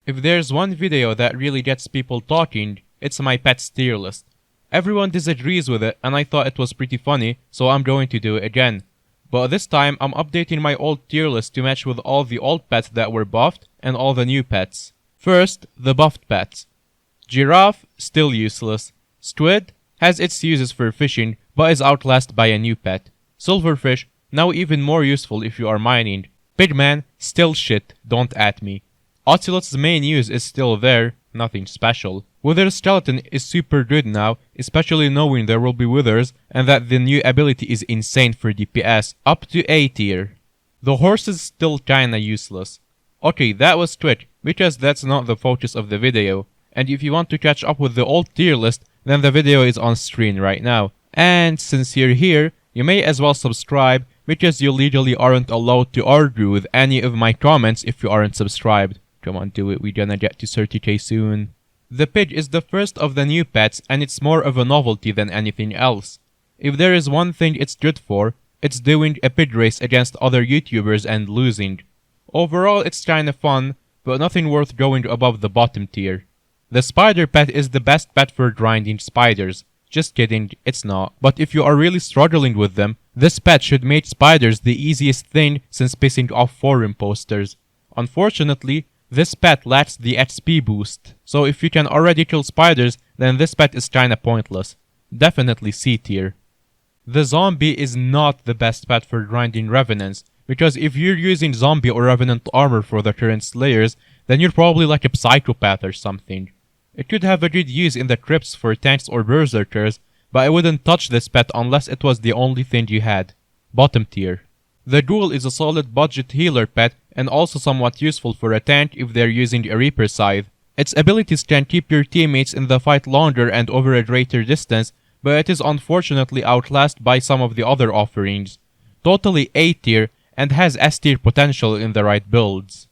If there's one video that really gets people talking, it's my pets tier list. Everyone disagrees with it and I thought it was pretty funny, so I'm going to do it again. But this time I'm updating my old tier list to match with all the old pets that were buffed and all the new pets. First, the buffed pets. Giraffe, still useless. Squid has its uses for fishing, but is outclassed by a new pet. Silverfish, now even more useful if you are mining. Pigman, still shit, don't at me. Ocelot's main use is still there, nothing special. Wither Skeleton is super good now, especially knowing there will be withers and that the new ability is insane for DPS, up to A tier. The horse is still kinda useless. Okay, that was quick, because that's not the focus of the video. And if you want to catch up with the old tier list, then the video is on screen right now. And since you're here, you may as well subscribe, because you legally aren't allowed to argue with any of my comments if you aren't subscribed. Come on, do it, we're gonna get to 30k soon. The pig is the first of the new pets and it's more of a novelty than anything else. If there is one thing it's good for, it's doing a pig race against other YouTubers and losing. Overall it's kinda fun, but nothing worth going above the bottom tier. The spider pet is the best pet for grinding spiders. Just kidding, it's not. But if you are really struggling with them, this pet should make spiders the easiest thing since pissing off forum posters. Unfortunately, this pet lacks the XP boost, so if you can already kill spiders, then this pet is kinda pointless. Definitely C tier. The zombie is not the best pet for grinding revenants, because if you're using zombie or revenant armor for the current slayers, then you're probably like a psychopath or something. It could have a good use in the crypts for tanks or berserkers, but I wouldn't touch this pet unless it was the only thing you had. Bottom tier. The ghoul is a solid budget healer pet and also somewhat useful for a tank if they're using a Reaper Scythe. Its abilities can keep your teammates in the fight longer and over a greater distance, but it is unfortunately outclassed by some of the other offerings. Totally A tier and has S tier potential in the right builds.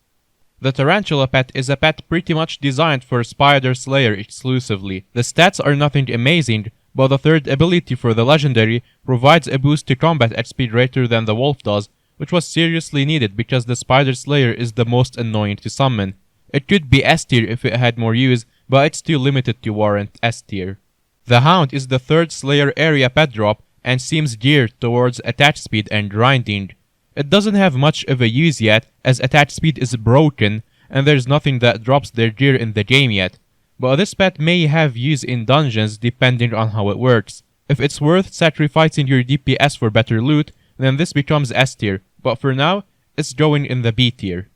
The tarantula pet is a pet pretty much designed for Spider Slayer exclusively. The stats are nothing amazing, but the third ability for the legendary provides a boost to combat XP greater than the wolf does, which was seriously needed because the Spider Slayer is the most annoying to summon. It could be S tier if it had more use, but it's too limited to warrant S tier. The Hound is the third Slayer area pet drop and seems geared towards attack speed and grinding. It doesn't have much of a use yet as attack speed is broken and there's nothing that drops their gear in the game yet. But this pet may have use in dungeons depending on how it works. If it's worth sacrificing your DPS for better loot, then this becomes S tier, but for now, it's going in the B tier.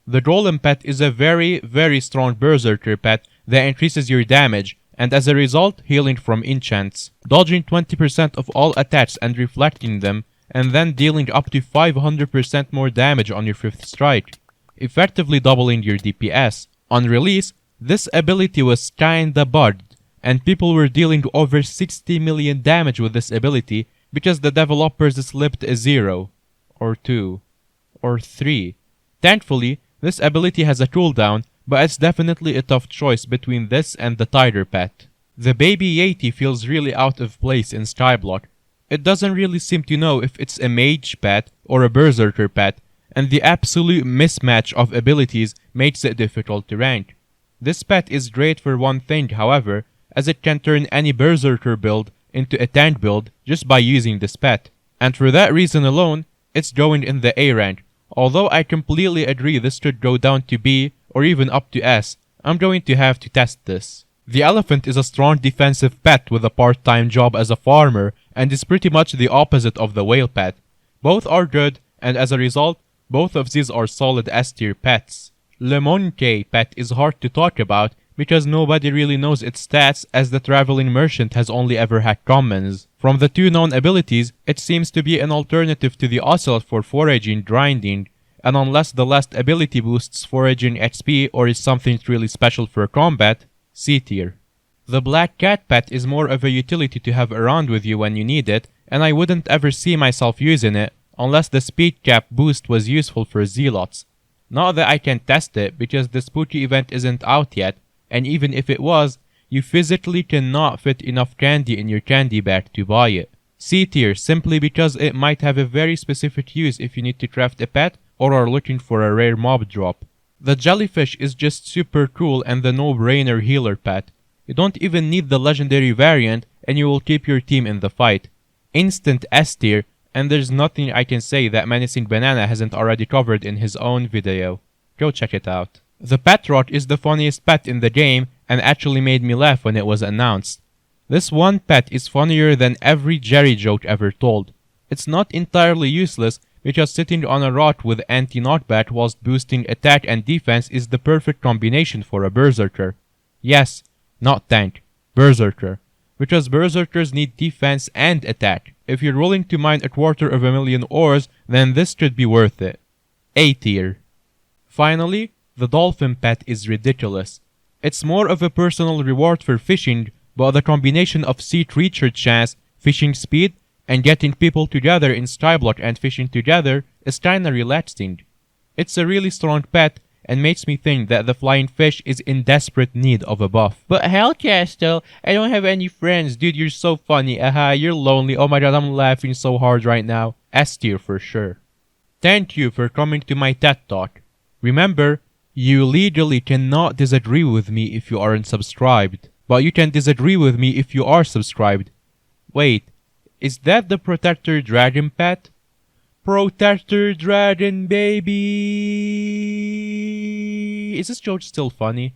The golem pet is a very strong berserker pet that increases your damage, and as a result, healing from enchants, dodging 20% of all attacks and reflecting them, and then dealing up to 500% more damage on your 5th strike, effectively doubling your DPS. On release, this ability was kinda bugged, and people were dealing over 60 million damage with this ability because the developers slipped a 0, or 2, or 3. Thankfully, this ability has a cooldown, but it's definitely a tough choice between this and the tiger pet. The baby Yeti feels really out of place in Skyblock. It doesn't really seem to know if it's a mage pet or a berserker pet, and the absolute mismatch of abilities makes it difficult to rank. This pet is great for one thing, however, as it can turn any berserker build into a tank build just by using this pet. And for that reason alone, it's going in the A rank. Although I completely agree this could go down to B or even up to S, I'm going to have to test this. The elephant is a strong defensive pet with a part-time job as a farmer and is pretty much the opposite of the whale pet. Both are good, and as a result, both of these are solid S tier pets. Le Monkey pet is hard to talk about because nobody really knows its stats as the traveling merchant has only ever had commons. From the two known abilities, it seems to be an alternative to the ocelot for foraging grinding, and unless the last ability boosts foraging XP or is something really special for combat, C tier. The black cat pet is more of a utility to have around with you when you need it, and I wouldn't ever see myself using it unless the speed cap boost was useful for zealots. Not that I can test it because the spooky event isn't out yet, and even if it was, you physically cannot fit enough candy in your candy bag to buy it. C tier simply because it might have a very specific use if you need to craft a pet or are looking for a rare mob drop. The jellyfish is just super cool and the no-brainer healer pet. You don't even need the legendary variant and you will keep your team in the fight. Instant S tier, and there's nothing I can say that Menacing Banana hasn't already covered in his own video. Go check it out. The pet rot is the funniest pet in the game and actually made me laugh when it was announced. This one pet is funnier than every Jerry joke ever told. It's not entirely useless because sitting on a rot with anti-knockback whilst boosting attack and defense is the perfect combination for a berserker. Yes, not tank, berserker. Because berserkers need defense and attack. If you're willing to mine 250,000 ores, then this should be worth it. A tier. Finally, the dolphin pet is ridiculous. It's more of a personal reward for fishing, but the combination of sea creature chance, fishing speed, and getting people together in Skyblock and fishing together is kinda relaxing. It's a really strong pet and makes me think that the flying fish is in desperate need of a buff. But HellCastle, I don't have any friends. Dude, you're so funny. You're lonely. Oh my god, I'm laughing so hard right now. S tier for sure. Thank you for coming to my TED Talk. Remember, you legally cannot disagree with me if you aren't subscribed. But you can disagree with me if you are subscribed. Wait, is that the Protector Dragon pet? Protector Dragon, baby! Is this joke still funny?